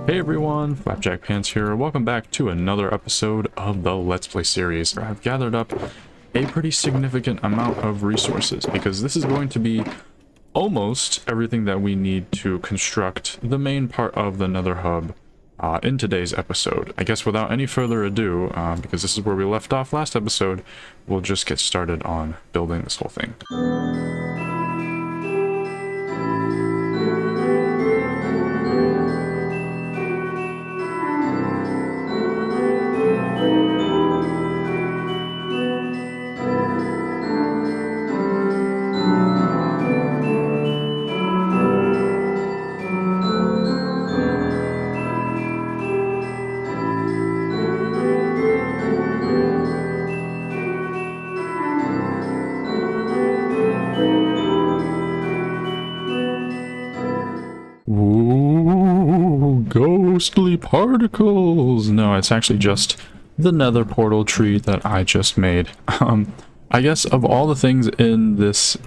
Hey everyone, Flapjack Pants here. Welcome back to another episode of the Let's Play series. I've gathered up a pretty significant amount of resources because this is going to be almost everything that we need to construct the main part of the Nether Hub in today's episode. I guess without any further ado, because this is where we left off last episode, we'll just get started on building this whole thing. Ooh, ghostly particles! No, it's actually just the nether portal tree that I just made. I guess of all the things in this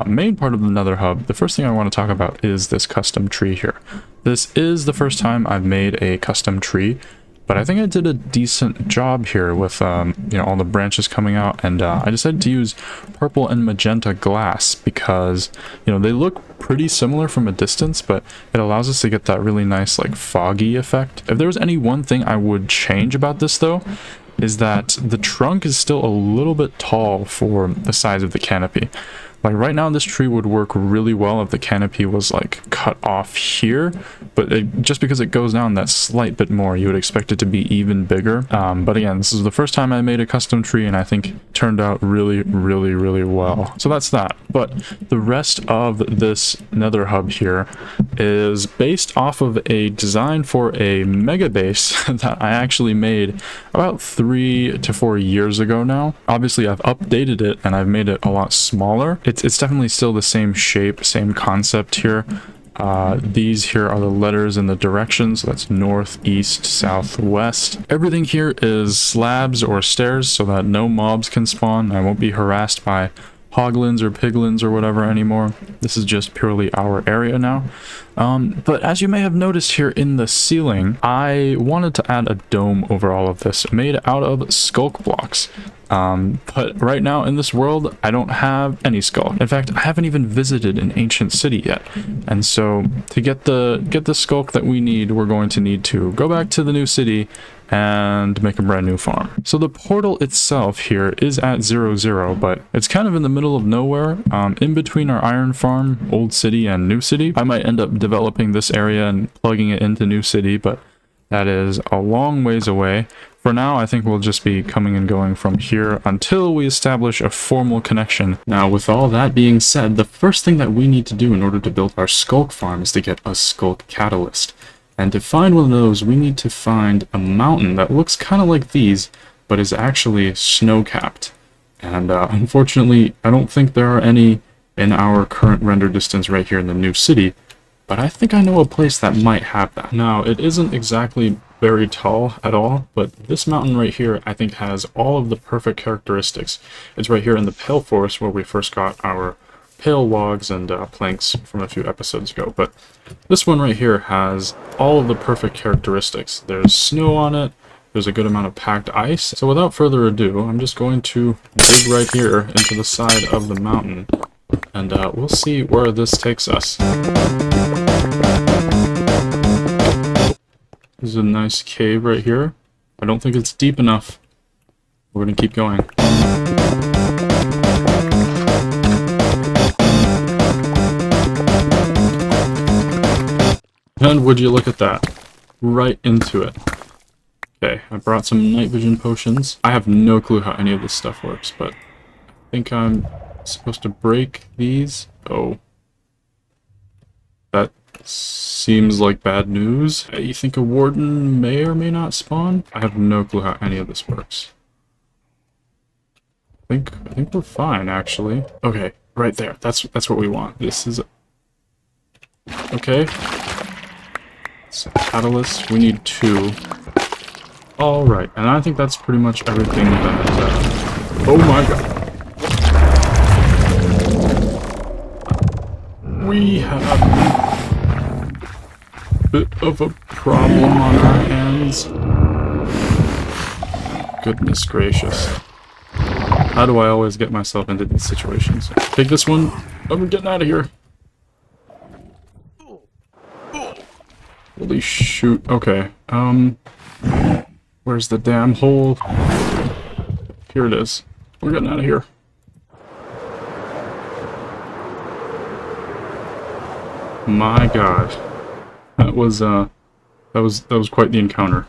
main part of the Nether Hub, the first thing I want to talk about is this custom tree here. This is the first time I've made a custom tree, but I think I did a decent job here with, you know, all the branches coming out, and I decided to use purple and magenta glass because, you know, they look pretty similar from a distance, but it allows us to get that really nice, like, foggy effect. If there was any one thing I would change about this, though, is that the trunk is still a little bit tall for the size of the canopy. Like right now this tree would work really well if the canopy was like cut off here, but just because it goes down that slight bit more, you would expect it to be even bigger. But again, this is the first time I made a custom tree and I think it turned out really well. So that's that. But the rest of this Nether Hub here is based off of a design for a mega base that I actually made about 3 to 4 years ago now. Obviously I've updated it and I've made it a lot smaller. It's definitely still the same shape, same concept here. These here are the letters and the directions, so that's north, east, south, west. Everything here is slabs or stairs so that no mobs can spawn. I won't be harassed by hoglins or piglins or whatever anymore. This is just purely our area now. But as you may have noticed here in the ceiling, I wanted to add a dome over all of this made out of skullk blocks. But right now in this world, I don't have any skullk. In fact, I haven't even visited an ancient city yet. And so to get the skullk that we need, we're going to need to go back to the new city and make a brand new farm. So the portal itself here is at 0, but it's kind of in the middle of nowhere, in between our iron farm, old city, and new city. I might end up developing this area and plugging it into new city, but that is a long ways away. For now, I think we'll just be coming and going from here until we establish a formal connection. Now, with all that being said, the first thing that we need to do in order to build our skullk farm is to get a skullk catalyst. And to find one of those, we need to find a mountain that looks kind of like these, but is actually snow-capped. And unfortunately, I don't think there are any in our current render distance right here in the new city, but I think I know a place that might have that. Now, it isn't exactly very tall at all, but this mountain right here I think has all of the perfect characteristics. It's right here in the Pale Forest where we first got our pale logs and planks from a few episodes ago, but this one right here has all of the perfect characteristics. There's snow on it, there's a good amount of packed ice. So without further ado, I'm just going to dig right here into the side of the mountain, and we'll see where this takes us. This is a nice cave right here. I don't think it's deep enough. We're gonna keep going. And would you look at that? Right into it. Okay, I brought some night vision potions. I have no clue how any of this stuff works, but I think I'm supposed to break these. Oh. That seems like bad news. You think a warden may or may not spawn? I have no clue how any of this works. I think we're fine, actually. Okay, right there. That's what we want. This is... Okay. So catalyst, we need 2. Alright, and I think that's pretty much everything that... Oh my god. We have a bit of a problem on our hands. Goodness gracious. How do I always get myself into these situations? Take this one. I'm getting out of here. Holy shoot. Okay. Where's the damn hole? Here it is. We're getting out of here. My god. That was quite the encounter.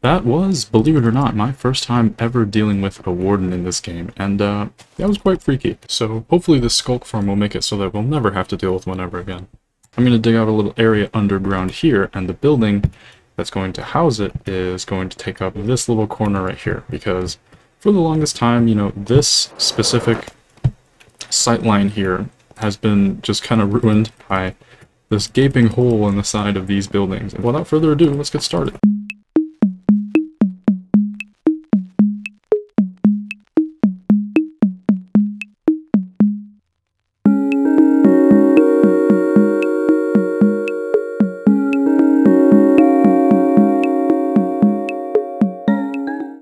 That was, believe it or not, my first time ever dealing with a warden in this game, and that was quite freaky. So hopefully this skulk farm will make it so that we'll never have to deal with one ever again. I'm going to dig out a little area underground here, and the building that's going to house it is going to take up this little corner right here, because for the longest time, you know, this specific sightline here has been just kind of ruined by this gaping hole in the side of these buildings. And without further ado, let's get started.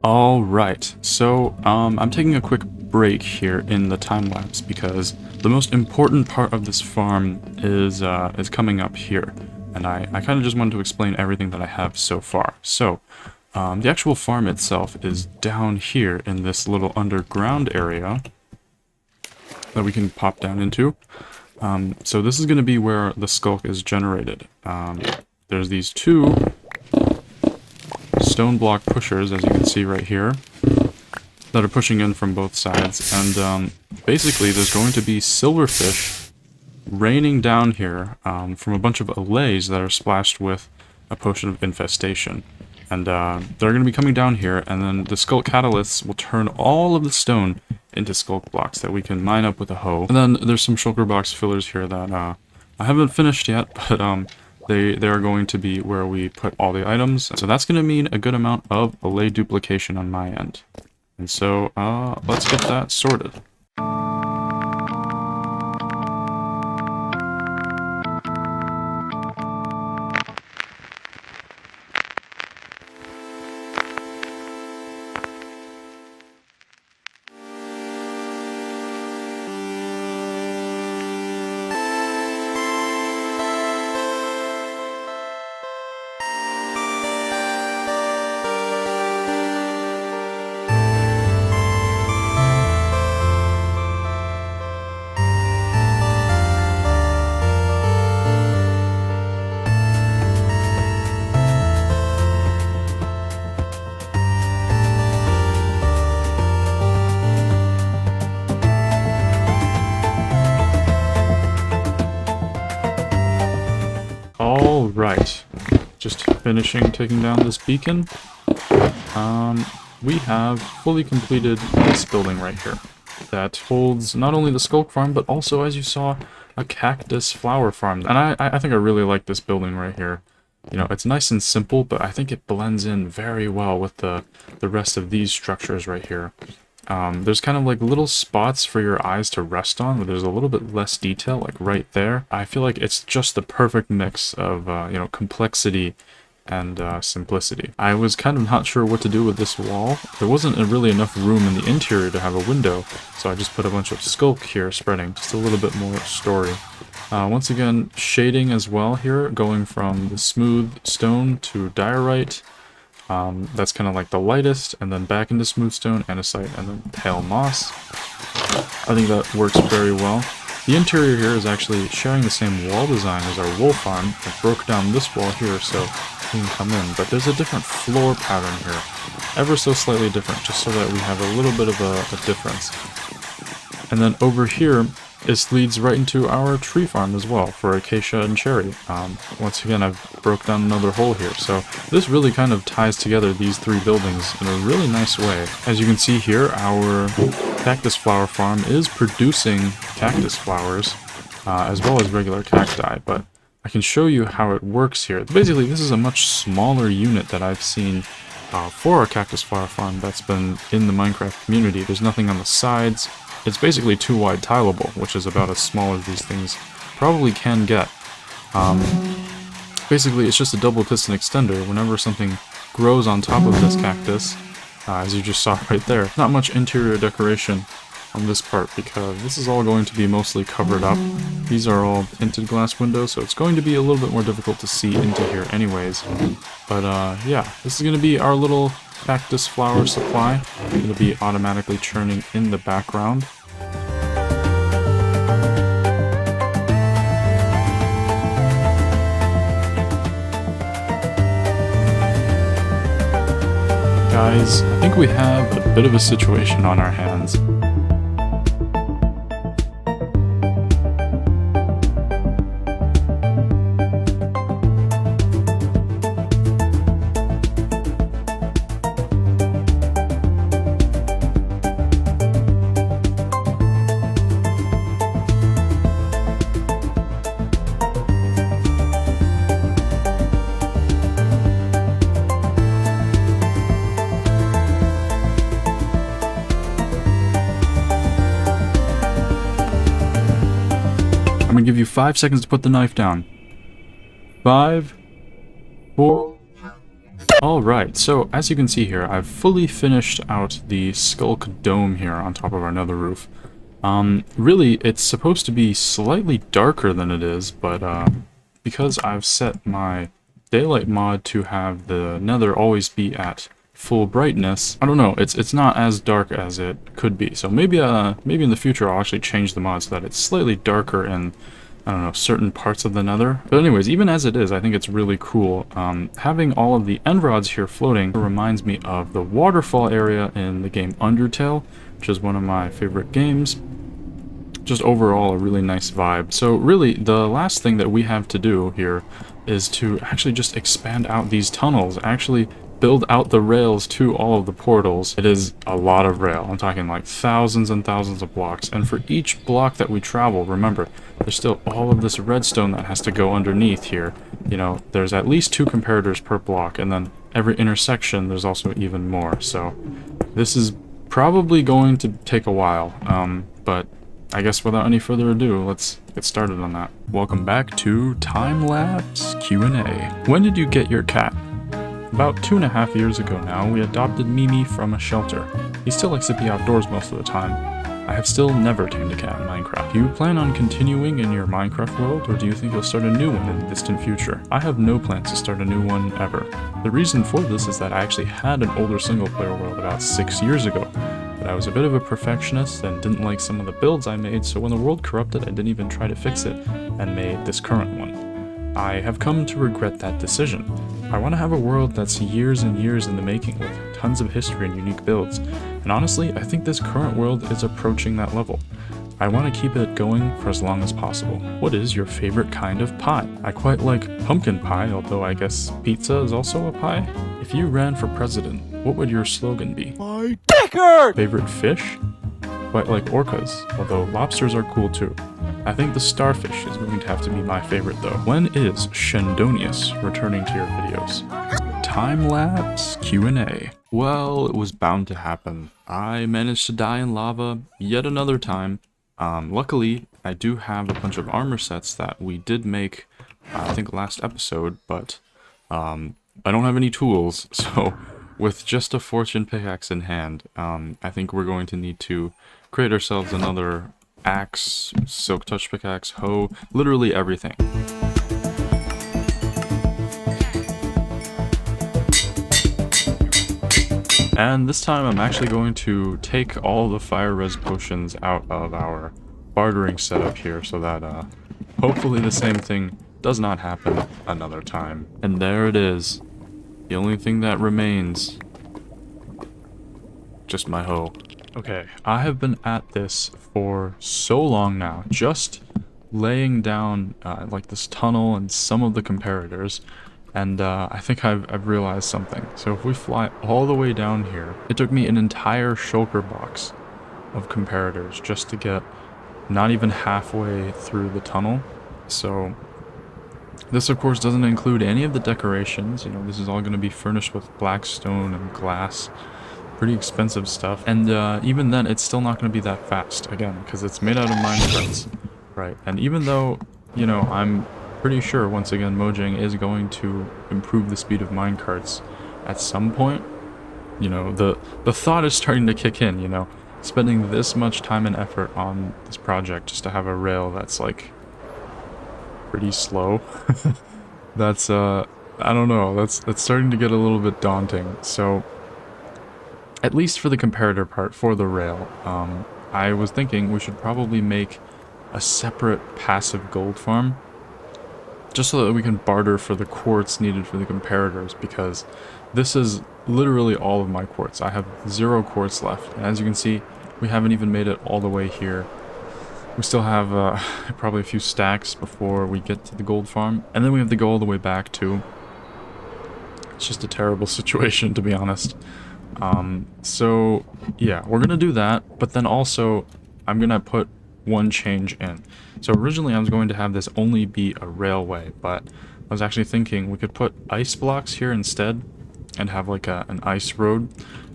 Alright, so I'm taking a quick break here in the time-lapse because the most important part of this farm is coming up here. And I kind of just wanted to explain everything that I have so far. So, the actual farm itself is down here in this little underground area that we can pop down into. So this is going to be where the skullk is generated. There's these two stone block pushers, as you can see right here, that are pushing in from both sides, and basically there's going to be silverfish raining down here from a bunch of allays that are splashed with a potion of infestation. And they're going to be coming down here, and then the skullk catalysts will turn all of the stone into skullk blocks that we can mine up with a hoe. And then there's some shulker box fillers here that I haven't finished yet, but they are going to be where we put all the items. So that's going to mean a good amount of allay duplication on my end. And so let's get that sorted. Alright, just finishing taking down this beacon. We have fully completed this building right here that holds not only the skulk farm, but also, as you saw, a cactus flower farm. And I think I really like this building right here. You know, it's nice and simple, but I think it blends in very well with the rest of these structures right here. There's kind of like little spots for your eyes to rest on, where there's a little bit less detail, like right there. I feel like it's just the perfect mix of, you know, complexity and simplicity. I was kind of not sure what to do with this wall. There wasn't really enough room in the interior to have a window, so I just put a bunch of skullk here spreading, just a little bit more story. Once again, shading as well here, going from the smooth stone to diorite. That's kind of like the lightest, and then back into smooth stone, andesite, and then pale moss. I think that works very well. The interior here is actually sharing the same wall design as our wool farm. I broke down this wall here so you can come in, but there's a different floor pattern here. Ever so slightly different, just so that we have a little bit of a difference. And then over here, this leads right into our tree farm as well, for acacia and cherry. Once again, I've broke down another hole here, so this really kind of ties together these three buildings in a really nice way. As you can see here, our cactus flower farm is producing cactus flowers, as well as regular cacti, but I can show you how it works here. Basically, this is a much smaller unit that I've seen for our cactus flower farm that's been in the Minecraft community. There's nothing on the sides. It's basically 2 wide tileable, which is about as small as these things probably can get. Basically, it's just a double piston extender. Whenever something grows on top of this cactus, as you just saw right there, not much interior decoration on this part because this is all going to be mostly covered up. These are all tinted glass windows, so it's going to be a little bit more difficult to see into here anyways. But yeah, this is going to be our little cactus flower supply. It'll be automatically churning in the background. Guys, I think we have a bit of a situation on our hands. I'm gonna give you 5 seconds to put the knife down. 5, 4... Alright, so as you can see here, I've fully finished out the skullk dome here on top of our nether roof. Really, it's supposed to be slightly darker than it is, but because I've set my daylight mod to have the nether always be at full brightness, I don't know, it's not as dark as it could be. So maybe maybe in the future I'll actually change the mod so that it's slightly darker in, I don't know, certain parts of the nether. But anyways, even as it is, I think it's really cool. Having all of the end rods here floating reminds me of the waterfall area in the game Undertale, which is one of my favorite games. Just overall a really nice vibe. So really, the last thing that we have to do here is to actually just expand out these tunnels, actually build out the rails to all of the portals. It is a lot of rail. I'm talking like thousands and thousands of blocks. And for each block that we travel, remember, there's still all of this redstone that has to go underneath here. You know, there's at least 2 comparators per block, and then every intersection there's also even more. So this is probably going to take a while, but I guess without any further ado, let's get started on that. Welcome back to Timelapse Q&A. When did you get your cat? About 2.5 years ago now, we adopted Mimi from a shelter. He still likes to be outdoors most of the time. I have still never tamed a cat in Minecraft. Do you plan on continuing in your Minecraft world, or do you think you'll start a new one in the distant future? I have no plans to start a new one ever. The reason for this is that I actually had an older single player world about 6 years ago, but I was a bit of a perfectionist and didn't like some of the builds I made, so when the world corrupted I didn't even try to fix it and made this current one. I have come to regret that decision. I want to have a world that's years and years in the making with tons of history and unique builds, and honestly, I think this current world is approaching that level. I want to keep it going for as long as possible. What is your favorite kind of pie? I quite like pumpkin pie, although I guess pizza is also a pie. If you ran for president, what would your slogan be? My dicker! Favorite fish? Quite like orcas, although lobsters are cool too. I think the starfish is going to have to be my favorite though. When is Shendonius returning to your videos? Time-lapse Q&A. Well, it was bound to happen. I managed to die in lava yet another time. Luckily, I do have a bunch of armor sets that we did make, I think last episode, but I don't have any tools, so with just a fortune pickaxe in hand, I think we're going to need to create ourselves another axe, silk touch pickaxe, hoe, literally everything. And this time I'm actually going to take all the fire res potions out of our bartering setup here so that hopefully the same thing does not happen another time. And there it is. The only thing that remains. Just my hoe. Okay, I have been at this for so long now, just laying down like this tunnel and some of the comparators, and I think I've realized something. So if we fly all the way down here, it took me an entire shulker box of comparators just to get not even halfway through the tunnel. So this of course doesn't include any of the decorations. You know, this is all going to be furnished with black stone and glass. Pretty expensive stuff, and even then it's still not going to be that fast, again, because it's made out of mine threads, right? And even though you know, I'm pretty sure, once again, Mojang is going to improve the speed of minecarts at some point. You know, the thought is starting to kick in, you know, spending this much time and effort on this project just to have a rail that's like pretty slow. That's I don't know, that's starting to get a little bit daunting. So at least for the comparator part for the rail, I was thinking we should probably make a separate passive gold farm just so that we can barter for the quartz needed for the comparators, because this is literally all of my quartz. I have 0 quartz left, and as you can see, we haven't even made it all the way here. We still have probably a few stacks before we get to the gold farm, and then we have to go all the way back too. It's just a terrible situation, to be honest. So yeah, we're gonna do that, but then also I'm gonna put one change in. So originally I was going to have this only be a railway, but I was actually thinking we could put ice blocks here instead and have like an ice road.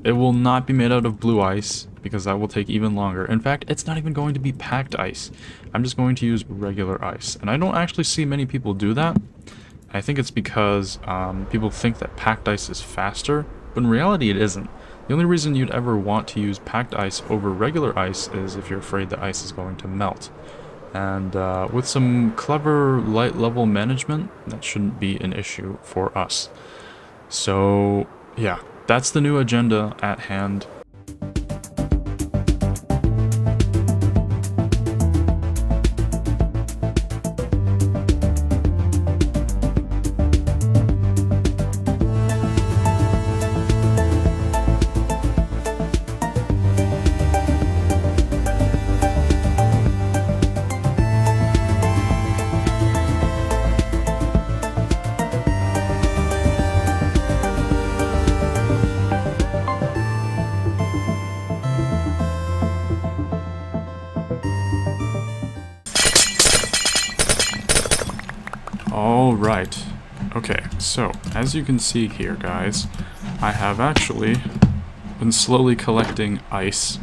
It will not be made out of blue ice because that will take even longer. In fact, it's not even going to be packed ice. I'm just going to use regular ice, and I don't actually see many people do that. I think it's because people think that packed ice is faster, but in reality it isn't. The only reason you'd ever want to use packed ice over regular ice is if you're afraid the ice is going to melt. And with some clever light level management, that shouldn't be an issue for us. So yeah, that's the new agenda at hand. Alright, okay, so as you can see here, guys, I have actually been slowly collecting ice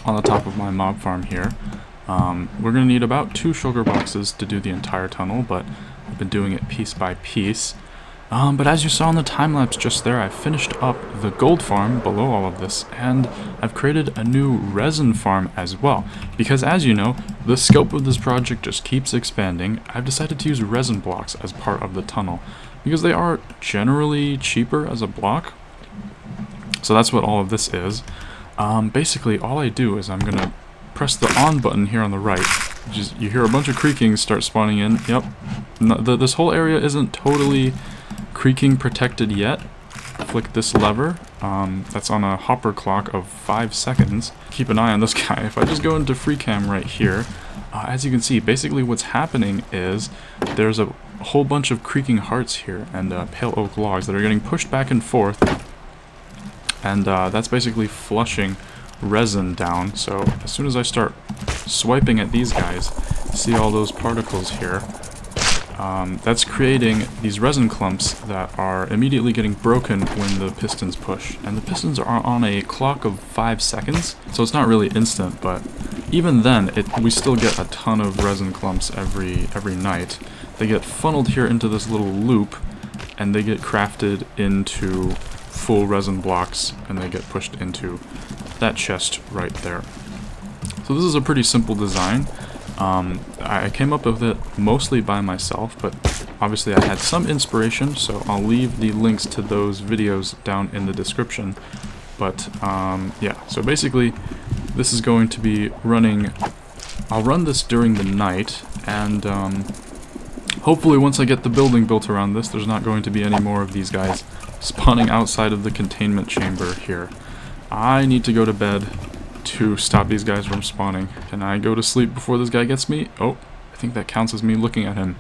on the top of my mob farm here. We're going to need about 2 sugar boxes to do the entire tunnel, but I've been doing it piece by piece. But as you saw in the time-lapse just there, I finished up the gold farm below all of this, and I've created a new resin farm as well. Because as you know, the scope of this project just keeps expanding. I've decided to use resin blocks as part of the tunnel, because they are generally cheaper as a block. So that's what all of this is. Basically, all I do is I'm going to press the on button here on the right. You hear a bunch of creaking start spawning in. Yep. This whole area isn't totally creaking protected yet. Flick this lever. That's on a hopper clock of 5 seconds. Keep an eye on this guy. If I just go into free cam right here, as you can see, basically what's happening is there's a whole bunch of creaking hearts here and pale oak logs that are getting pushed back and forth, and that's basically flushing resin down. So as soon as I start swiping at these guys, see all those particles here, that's creating these resin clumps that are immediately getting broken when the pistons push. And the pistons are on a clock of 5 seconds, so it's not really instant, but even then, we still get a ton of resin clumps every night. They get funneled here into this little loop, and they get crafted into full resin blocks, and they get pushed into that chest right there. So this is a pretty simple design. I came up with it mostly by myself, but obviously I had some inspiration, so I'll leave the links to those videos down in the description. But yeah, so basically this is going to be running. I'll run this during the night, and hopefully once I get the building built around this, there's not going to be any more of these guys spawning outside of the containment chamber here. I need to go to bed to stop these guys from spawning. Can I go to sleep before this guy gets me? Oh, I think that counts as me looking at him.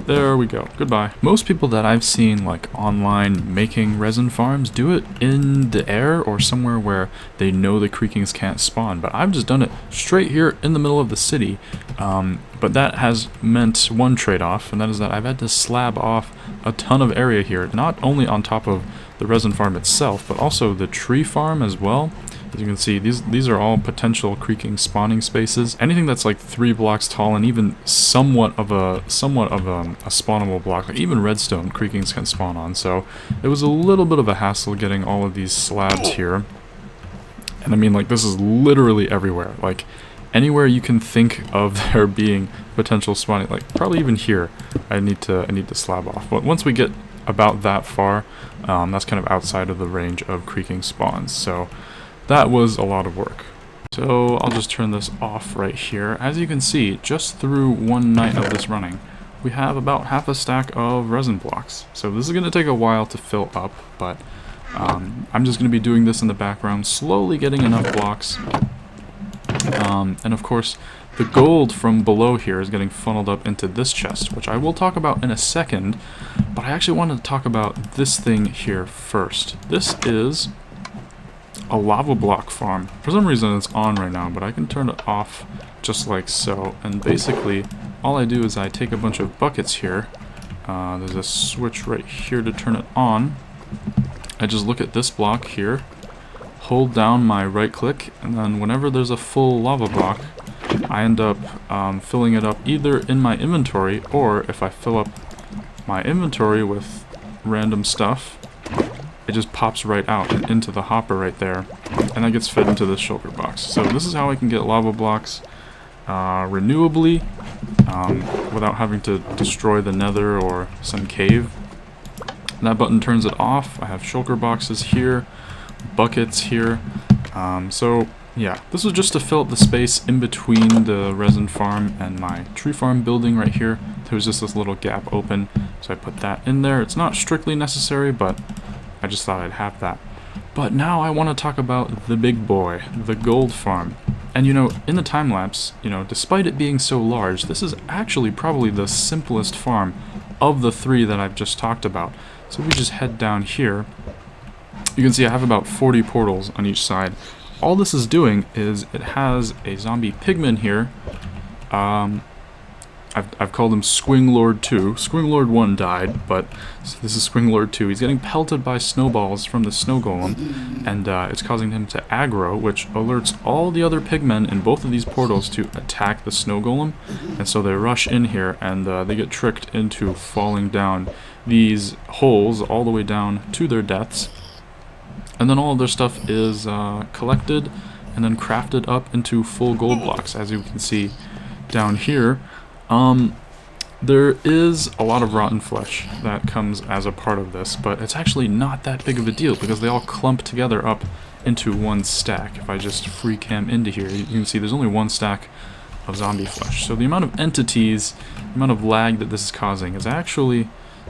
There we go. Goodbye. Most people that I've seen like online making resin farms do it in the air or somewhere where they know the creakings can't spawn, but I've just done it straight here in the middle of the city. But that has meant one trade-off, and that is that I've had to slab off a ton of area here, not only on top of the resin farm itself, but also the tree farm as well, As you can see, these are all potential creaking spawning spaces. Anything that's like 3 blocks tall and even somewhat of a spawnable block, like even redstone creakings can spawn on. So it was a little bit of a hassle getting all of these slabs here. And I mean, like, this is literally everywhere. Like, anywhere you can think of there being potential spawning, like probably even here, I need to slab off. But once we get about that far, that's kind of outside of the range of creaking spawns. So that was a lot of work. So I'll just turn this off right here. As you can see, just through one night of this running, we have about half a stack of resin blocks. So this is going to take a while to fill up, but I'm just going to be doing this in the background, slowly getting enough blocks. And of course, the gold from below here is getting funneled up into this chest, which I will talk about in a second, but I actually wanted to talk about this thing here first. This is a lava block farm. For some reason it's on right now, but I can turn it off just like so, and basically all I do is I take a bunch of buckets here. There's a switch right here to turn it on. I just look at this block here, hold down my right click, and then whenever there's a full lava block, I end up filling it up either in my inventory, or if I fill up my inventory with random stuff, it just pops right out into the hopper right there, and that gets fed into this shulker box. So this is how I can get lava blocks renewably without having to destroy the nether or some cave. And that button turns it off. I have shulker boxes here, buckets here. So yeah, this was just to fill up the space in between the resin farm and my tree farm building right here. There was just this little gap open, so I put that in there. It's not strictly necessary, but I just thought I'd have that. But now I want to talk about the big boy, the gold farm. And you know, in the time lapse, you know, despite it being so large, this is actually probably the simplest farm of the 3 that I've just talked about. So if we just head down here, you can see I have about 40 portals on each side. All this is doing is it has a zombie pigman here. I've called him Squinglord 2. Squinglord 1 died, but this is Squinglord 2. He's getting pelted by snowballs from the snow golem, and it's causing him to aggro, which alerts all the other pigmen in both of these portals to attack the snow golem. And so they rush in here, and they get tricked into falling down these holes all the way down to their deaths. And then all of their stuff is collected and then crafted up into full gold blocks, as you can see down here. There is a lot of rotten flesh that comes as a part of this, but it's actually not that big of a deal because they all clump together up into one stack. If I just free cam into here, you can see there's only one stack of zombie flesh. So the amount of entities, the amount of lag that this is causing is actually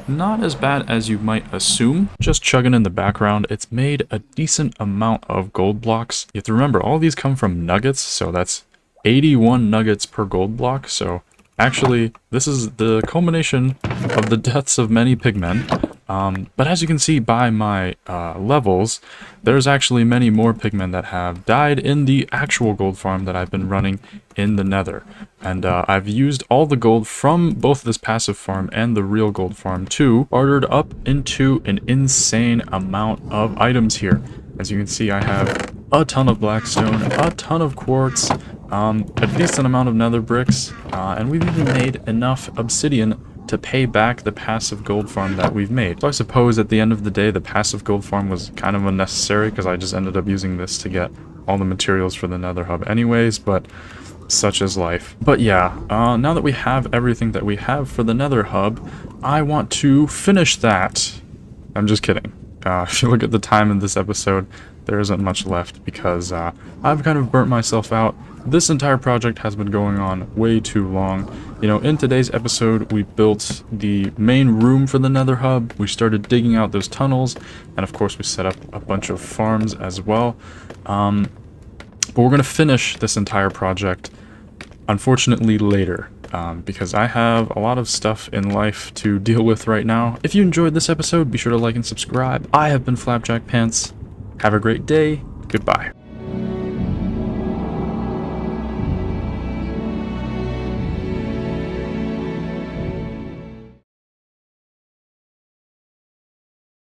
not as bad as you might assume. Just chugging in the background, it's made a decent amount of gold blocks. You have to remember, all these come from nuggets, so that's 81 nuggets per gold block, so actually, this is the culmination of the deaths of many pigmen. But as you can see by my levels, there's actually many more pigmen that have died in the actual gold farm that I've been running in the nether. And I've used all the gold from both this passive farm and the real gold farm too, bartered up into an insane amount of items here. As you can see, I have a ton of blackstone, a ton of quartz, a decent amount of nether bricks, and we've even made enough obsidian to pay back the passive gold farm that we've made. So I suppose at the end of the day, the passive gold farm was kind of unnecessary because I just ended up using this to get all the materials for the Nether Hub anyways, but such is life. But yeah, now that we have everything that we have for the Nether Hub, I want to finish that. I'm just kidding. If you look at the time in this episode, there isn't much left because I've kind of burnt myself out. This entire project has been going on way too long. You know, in today's episode, we built the main room for the Nether Hub. We started digging out those tunnels, and of course we set up a bunch of farms as well. But we're going to finish this entire project, unfortunately, later. Because I have a lot of stuff in life to deal with right now. If you enjoyed this episode, be sure to like and subscribe. I have been Flapjack Pants. Have a great day. Goodbye.